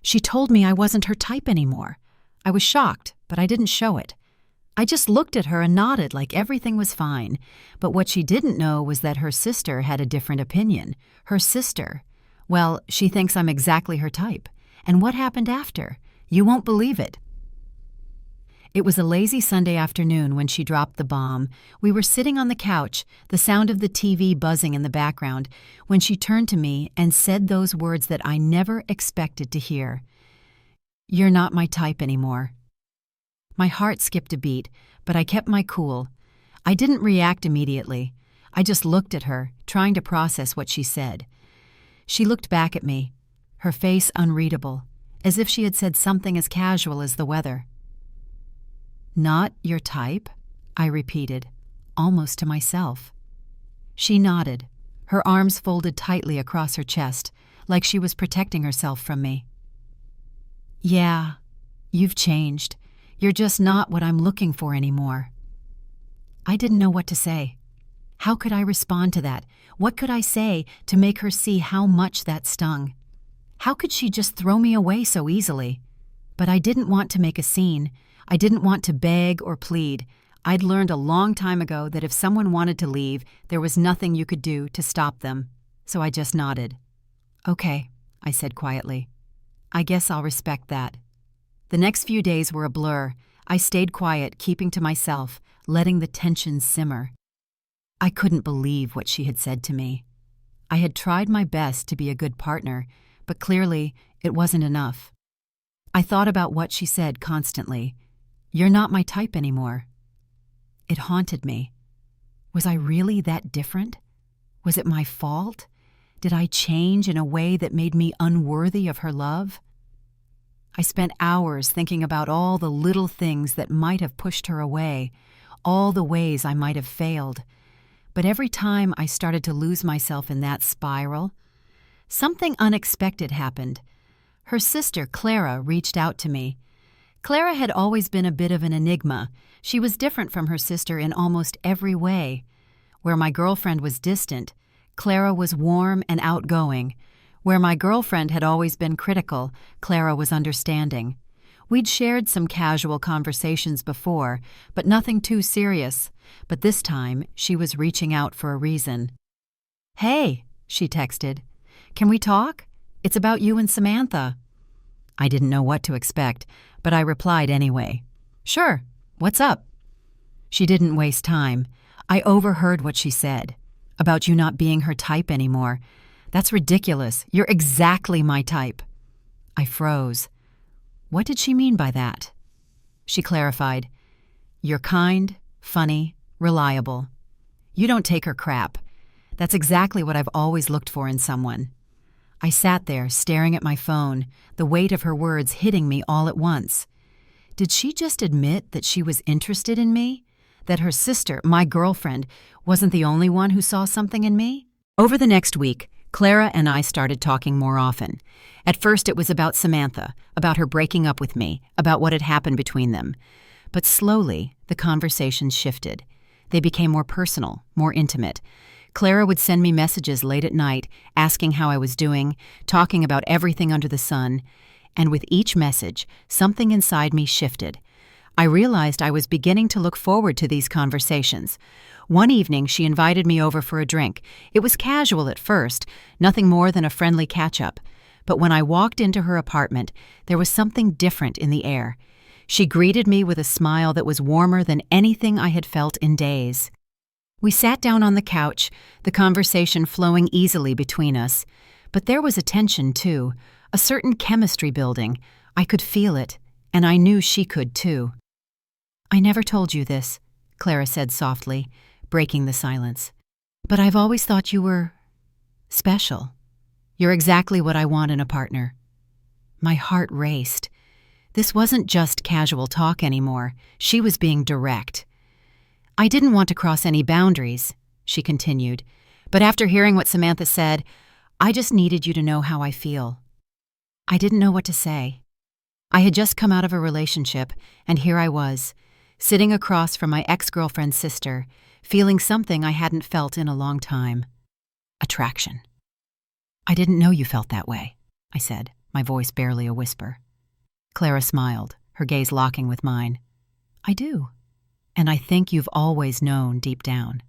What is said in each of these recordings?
She told me I wasn't her type anymore. I was shocked, but I didn't show it. I just looked at her and nodded like everything was fine. But what she didn't know was that her sister had a different opinion. Her sister. Well, she thinks I'm exactly her type. And what happened after? You won't believe it. It was a lazy Sunday afternoon when she dropped the bomb. We were sitting on the couch, the sound of the TV buzzing in the background, when she turned to me and said those words that I never expected to hear. "You're not my type anymore." My heart skipped a beat, but I kept my cool. I didn't react immediately. I just looked at her, trying to process what she said. She looked back at me, her face unreadable, as if she had said something as casual as the weather. "Not your type?" I repeated, almost to myself. She nodded, her arms folded tightly across her chest, like she was protecting herself from me. "Yeah, you've changed. You're just not what I'm looking for anymore." I didn't know what to say. How could I respond to that? What could I say to make her see how much that stung? How could she just throw me away so easily? But I didn't want to make a scene. I didn't want to beg or plead. I'd learned a long time ago that if someone wanted to leave, there was nothing you could do to stop them. So I just nodded. "Okay," I said quietly. "I guess I'll respect that." The next few days were a blur. I stayed quiet, keeping to myself, letting the tension simmer. I couldn't believe what she had said to me. I had tried my best to be a good partner, but clearly it wasn't enough. I thought about what she said constantly. "You're not my type anymore." It haunted me. Was I really that different? Was it my fault? Did I change in a way that made me unworthy of her love? I spent hours thinking about all the little things that might have pushed her away, all the ways I might have failed. But every time I started to lose myself in that spiral, something unexpected happened. Her sister, Clara, reached out to me. Clara had always been a bit of an enigma. She was different from her sister in almost every way. Where my girlfriend was distant, Clara was warm and outgoing. Where my girlfriend had always been critical, Clara was understanding. We'd shared some casual conversations before, but nothing too serious. But this time, she was reaching out for a reason. "Hey," she texted. "Can we talk? It's about you and Samantha." I didn't know what to expect, but I replied anyway. "Sure, what's up?" She didn't waste time. I overheard what she said. About you not being her type anymore. "That's ridiculous. You're exactly my type." I froze. What did she mean by that? She clarified. "You're kind, funny, reliable. You don't take her crap. That's exactly what I've always looked for in someone." I sat there, staring at my phone, the weight of her words hitting me all at once. Did she just admit that she was interested in me? That her sister, my girlfriend, wasn't the only one who saw something in me? Over the next week, Clara and I started talking more often. At first it was about Samantha, about her breaking up with me, about what had happened between them. But slowly, the conversations shifted. They became more personal, more intimate. Clara would send me messages late at night, asking how I was doing, talking about everything under the sun. And with each message, something inside me shifted. I realized I was beginning to look forward to these conversations. One evening, she invited me over for a drink. It was casual at first, nothing more than a friendly catch-up. But when I walked into her apartment, there was something different in the air. She greeted me with a smile that was warmer than anything I had felt in days. We sat down on the couch, the conversation flowing easily between us. But there was a tension, too, a certain chemistry building. I could feel it, and I knew she could, too. "I never told you this," Clara said softly, breaking the silence. "But I've always thought you were special. You're exactly what I want in a partner." My heart raced. This wasn't just casual talk anymore. She was being direct. "I didn't want to cross any boundaries," she continued, "but after hearing what Samantha said, I just needed you to know how I feel." I didn't know what to say. I had just come out of a relationship, and here I was, sitting across from my ex-girlfriend's sister, feeling something I hadn't felt in a long time. Attraction. "I didn't know you felt that way," I said, my voice barely a whisper. Clara smiled, her gaze locking with mine. I do. And I think you've always known deep down.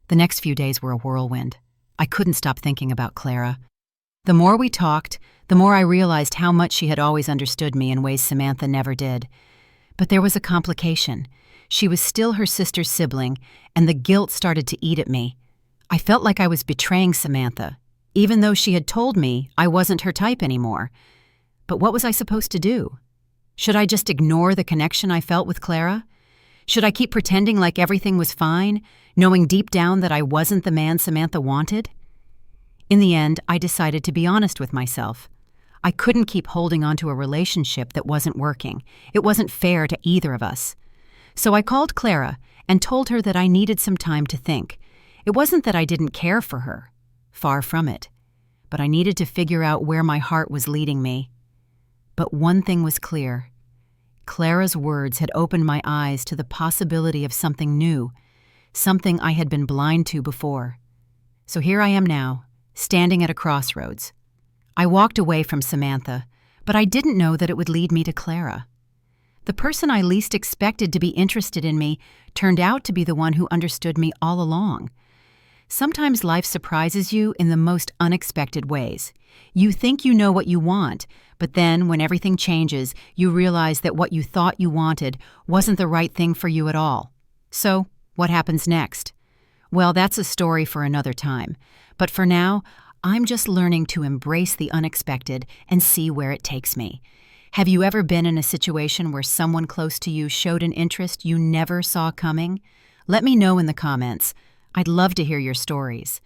The next few days were a whirlwind. I couldn't stop thinking about Clara. The more we talked, the more I realized how much she had always understood me in ways Samantha never did. But there was a complication. She was still her sister's sibling, and the guilt started to eat at me. I felt like I was betraying Samantha, even though she had told me I wasn't her type anymore. But what was I supposed to do? Should I just ignore the connection I felt with Clara? Should I keep pretending like everything was fine, knowing deep down that I wasn't the man Samantha wanted? In the end, I decided to be honest with myself. I couldn't keep holding on to a relationship that wasn't working. It wasn't fair to either of us. So I called Clara and told her that I needed some time to think. It wasn't that I didn't care for her. Far from it. But I needed to figure out where my heart was leading me. But one thing was clear. Clara's words had opened my eyes to the possibility of something new, something I had been blind to before. So here I am now, standing at a crossroads. I walked away from Samantha, but I didn't know that it would lead me to Clara. The person I least expected to be interested in me turned out to be the one who understood me all along. Sometimes life surprises you in the most unexpected ways. You think you know what you want, but then when everything changes, you realize that what you thought you wanted wasn't the right thing for you at all. So, what happens next? Well, that's a story for another time. But for now, I'm just learning to embrace the unexpected and see where it takes me. Have you ever been in a situation where someone close to you showed an interest you never saw coming? Let me know in the comments. I'd love to hear your stories.